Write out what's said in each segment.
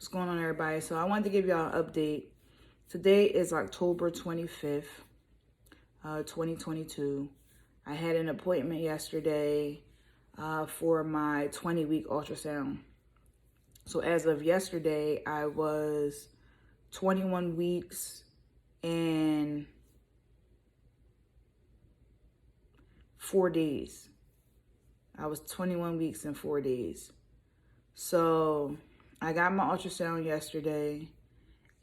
What's going on, everybody? So I wanted to give y'all an update. Today is October 25th, 2022. I had an appointment yesterday for my 20-week ultrasound. So as of yesterday, I was 21 weeks and 4 days. I was 21 weeks and 4 days. So I got my ultrasound yesterday,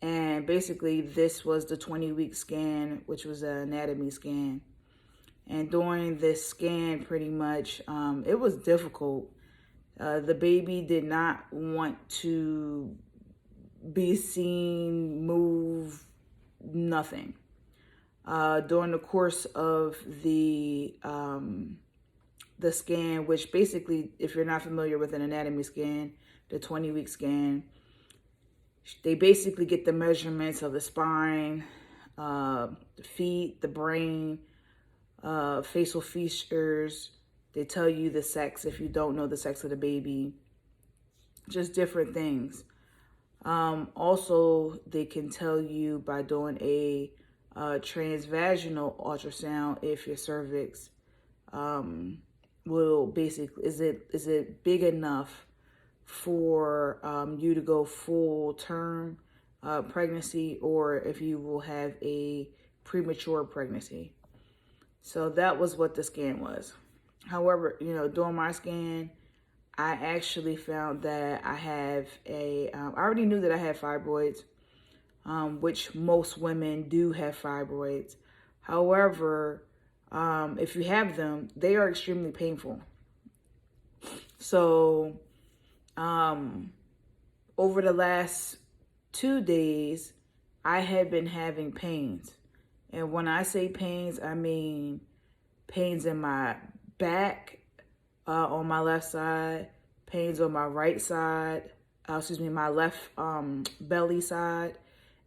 and basically this was the 20-week scan, which was an anatomy scan. And during this scan, pretty much, it was difficult. The baby did not want to be seen, move, nothing. During the course of the scan, which basically, if you're not familiar with an anatomy scan, the 20-week scan, they basically get the measurements of the spine, the feet, the brain, facial features. They tell you the sex if you don't know the sex of the baby, just different things. Also, they can tell you by doing a transvaginal ultrasound if your cervix will basically, is it big enough for you to go full term pregnancy, or if you will have a premature pregnancy. So that was what the scan was. However, during my scan, I actually found that I have I already knew that I had fibroids, which most women do have fibroids. However, if you have them, they are extremely painful. So over the last 2 days, I had been having pains. And when I say pains, I mean pains in my back, on my left side, pains on my right side, my left belly side,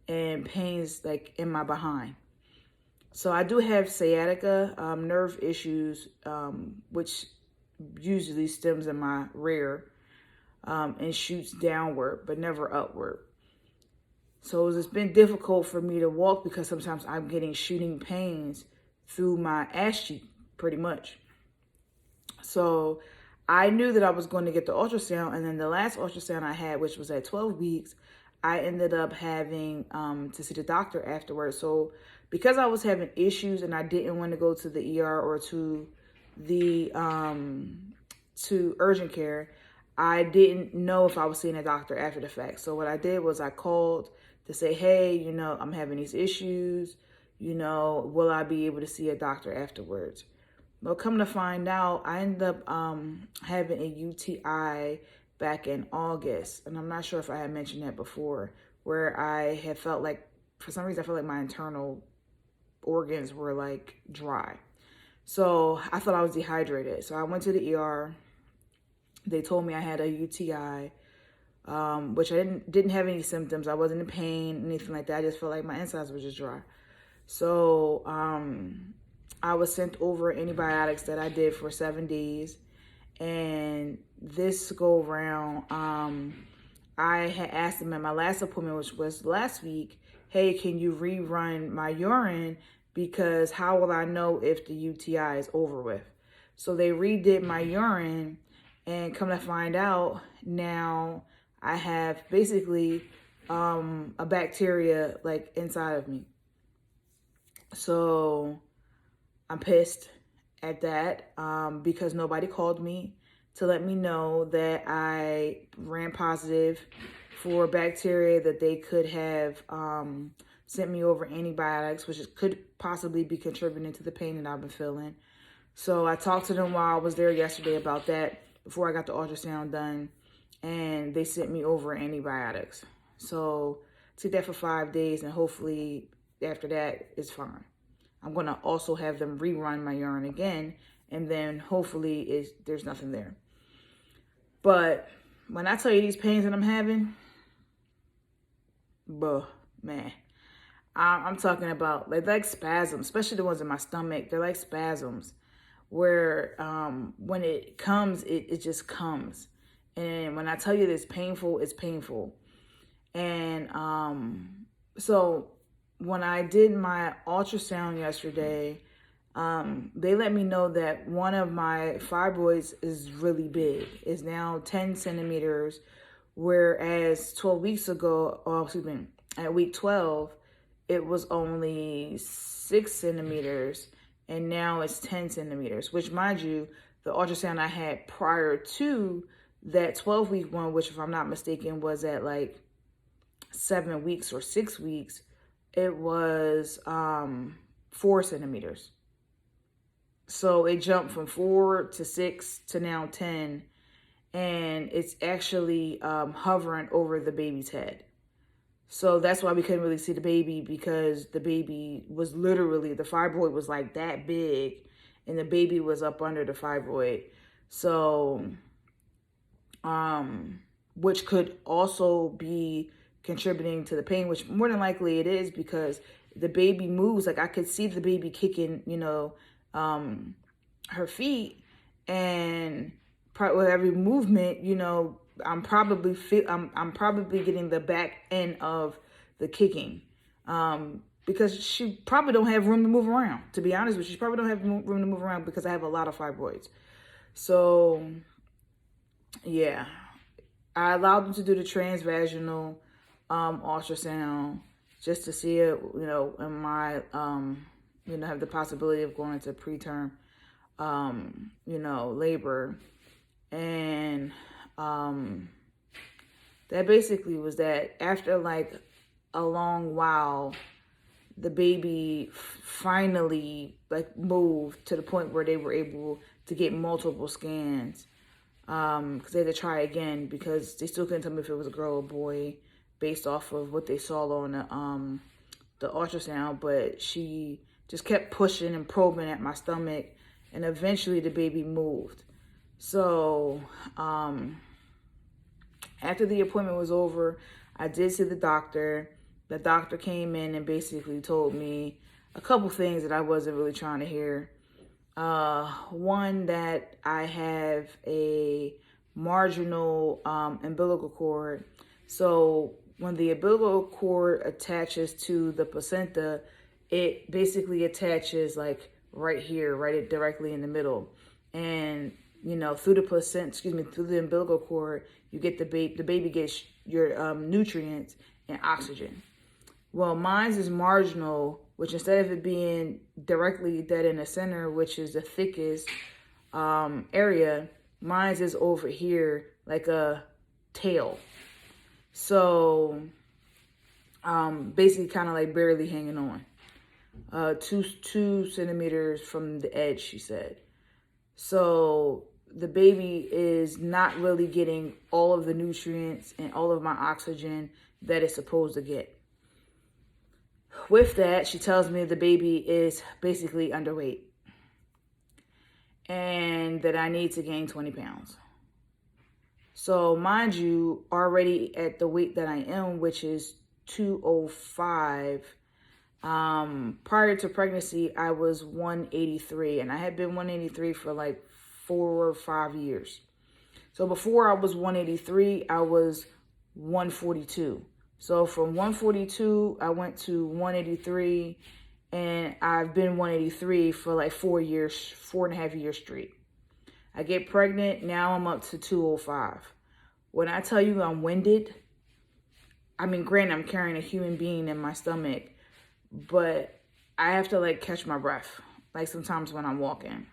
and pains like in my behind. So I do have sciatica, nerve issues, which usually stems in my rear, and shoots downward, but never upward. So it's been difficult for me to walk because sometimes I'm getting shooting pains through my ass cheek, pretty much. So I knew that I was going to get the ultrasound, and then the last ultrasound I had, which was at 12 weeks, I ended up having to see the doctor afterwards. So because I was having issues and I didn't want to go to the ER or to the to urgent care, I didn't know if I was seeing a doctor after the fact. So what I did was I called to say, hey, I'm having these issues, will I be able to see a doctor afterwards? Well, come to find out, I ended up having a UTI back in August. And I'm not sure if I had mentioned that before, where I had felt like, for some reason, I felt like my internal organs were like dry. So I thought I was dehydrated. So I went to the ER. They told me I had a UTI, which I didn't have any symptoms. I wasn't in pain, anything like that. I just felt like my insides were just dry. So I was sent over antibiotics that I did for 7 days. And this go around, I had asked them at my last appointment, which was last week, hey, can you rerun my urine? Because how will I know if the UTI is over with? So they redid my urine, and come to find out, now I have basically a bacteria like inside of me. So I'm pissed at that because nobody called me to let me know that I ran positive for bacteria, that they could have sent me over antibiotics, which could possibly be contributing to the pain that I've been feeling. So I talked to them while I was there yesterday about that before I got the ultrasound done, and they sent me over antibiotics. So I took that for 5 days, and hopefully after that it's fine. I'm going to also have them rerun my urine again, and then hopefully there's nothing there. But when I tell you these pains that I'm having, man, I'm talking about like spasms, especially the ones in my stomach. They're like spasms where when it comes, it just comes. And when I tell you it's painful, it's painful. And so when I did my ultrasound yesterday, they let me know that one of my fibroids is really big. It's now 10 centimeters, whereas 12 weeks ago, at week 12, it was only 6 centimeters, and now it's 10 centimeters, which, mind you, the ultrasound I had prior to that 12-week one, which, if I'm not mistaken, was at like 7 weeks or 6 weeks, it was 4 centimeters. So it jumped from 4 to 6 to now 10, and it's actually hovering over the baby's head. So that's why we couldn't really see the baby, because the baby was literally, the fibroid was like that big, and the baby was up under the fibroid. So, which could also be contributing to the pain, which more than likely it is, because the baby moves. Like, I could see the baby kicking, her feet, and with every movement, I'm probably getting the back end of the kicking, because she probably don't have room to move around. To be honest with you, she probably don't have room to move around, because I have a lot of fibroids. So yeah, I allowed them to do the transvaginal ultrasound just to see it, in my have the possibility of going into preterm labor. And that basically was that. After like a long while, the baby finally like moved to the point where they were able to get multiple scans, because they had to try again, because they still couldn't tell me if it was a girl or boy based off of what they saw on the ultrasound. But she just kept pushing and probing at my stomach, and eventually the baby moved. So after the appointment was over, I did see the doctor. The doctor came in and basically told me a couple things that I wasn't really trying to hear. One, that I have a marginal umbilical cord. So when the umbilical cord attaches to the placenta, it basically attaches like right here, right directly in the middle. And through the placenta, through the umbilical cord, you get the baby gets your nutrients and oxygen. Well, mine's is marginal, which instead of it being directly dead in the center, which is the thickest area, mine's is over here like a tail. So basically kind of like barely hanging on. 2 centimeters from the edge, she said. So the baby is not really getting all of the nutrients and all of my oxygen that it's supposed to get. With that, she tells me the baby is basically underweight and that I need to gain 20 pounds. So mind you, already at the weight that I am, which is 205, prior to pregnancy, I was 183, and I had been 183 for like 4 or 5 years. So before I was 183, I was 142. So from 142, I went to 183, and I've been 183 for like 4.5 years straight. I get pregnant, now I'm up to 205. When I tell you I'm winded, granted, I'm carrying a human being in my stomach, but I have to like catch my breath, like sometimes when I'm walking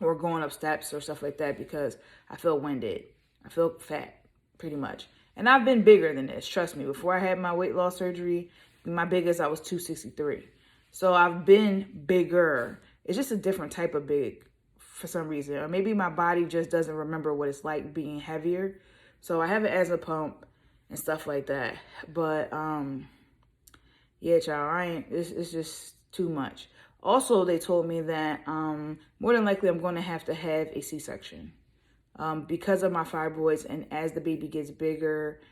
or going up steps or stuff like that, because I feel winded. I feel fat, pretty much. And I've been bigger than this, trust me. Before I had my weight loss surgery, my biggest, I was 263. So I've been bigger. It's just a different type of big for some reason. Or maybe my body just doesn't remember what it's like being heavier. So I have an asthma pump and stuff like that. But yeah, child, it's just too much. Also, they told me that more than likely I'm going to have a C-section. Because of my fibroids, and as the baby gets bigger,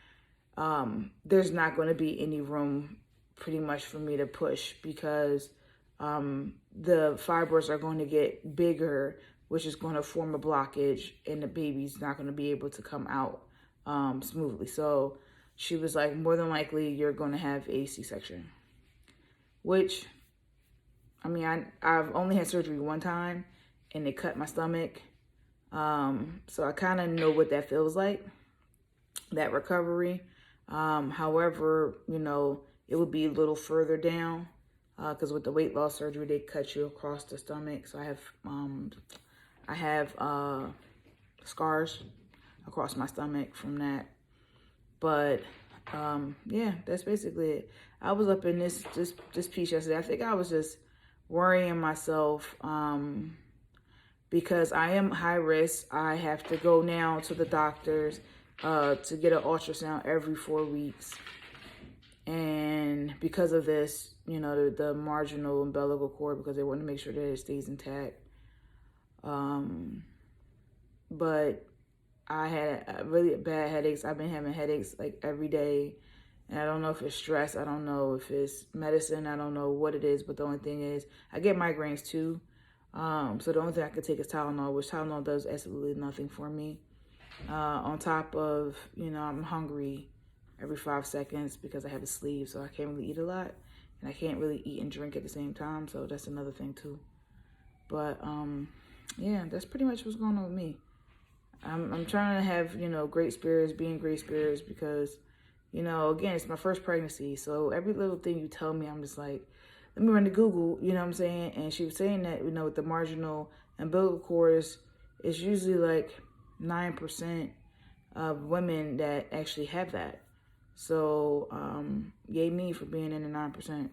there's not going to be any room pretty much for me to push, because the fibroids are going to get bigger, which is going to form a blockage, and the baby's not going to be able to come out smoothly. So she was like, more than likely you're going to have a C-section. Which, I mean, I've only had surgery one time, and they cut my stomach. So I kind of know what that feels like, that recovery. However, you know, it would be a little further down, because with the weight loss surgery, they cut you across the stomach. So I have scars across my stomach from that. But yeah, that's basically it. I was up in this piece yesterday. I think I was just worrying myself because I am high risk. I have to go now to the doctors to get an ultrasound every 4 weeks. And because of this, you know, the marginal umbilical cord, because they want to make sure that it stays intact. But I had really bad headaches. I've been having headaches like every day. And I don't know if it's stress. I don't know if it's medicine. I don't know what it is. But the only thing is, I get migraines too. So the only thing I could take is Tylenol, which Tylenol does absolutely nothing for me. On top of, you know, I'm hungry every 5 seconds because I have a sleeve. So I can't really eat a lot. And I can't really eat and drink at the same time. So that's another thing too. But yeah, that's pretty much what's going on with me. I'm trying to have, you know, great spirits, be in great spirits because, you know, again, it's my first pregnancy. So every little thing you tell me, I'm just like, let me run to Google, you know what I'm saying? And she was saying that, you know, with the marginal umbilical cord, it's usually like 9% of women that actually have that. So, yay me for being in the 9%.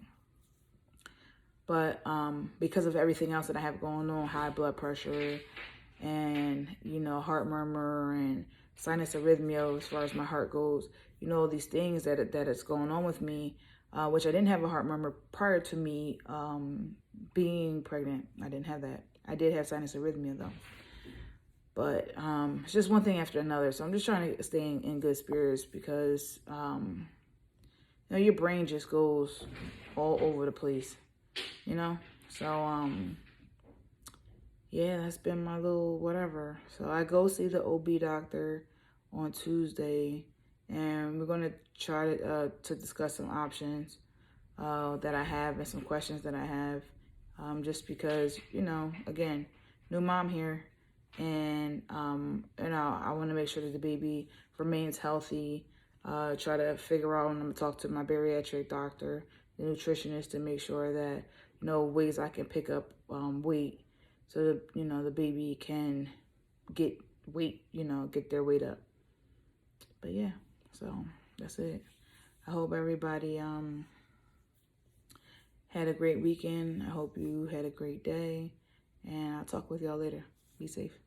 But because of everything else that I have going on, high blood pressure, and, you know, heart murmur and sinus arrhythmia as far as my heart goes, you know, these things that is going on with me, which I didn't have a heart murmur prior to me being pregnant. I didn't have that. I did have sinus arrhythmia though. But it's just one thing after another. So I'm just trying to stay in good spirits because, you know, your brain just goes all over the place, you know? So, yeah, that's been my little whatever. So I go see the OB doctor on Tuesday, and we're going to try to discuss some options that I have and some questions that I have. Just because, you know, again, new mom here, and, you know, I want to make sure that the baby remains healthy. Try to figure out, and I'm going to talk to my bariatric doctor, the nutritionist, to make sure that, you know, ways I can pick up weight. So, that, you know, the baby can get weight, you know, get their weight up. But yeah, so that's it. I hope everybody had a great weekend. I hope you had a great day. And I'll talk with y'all later. Be safe.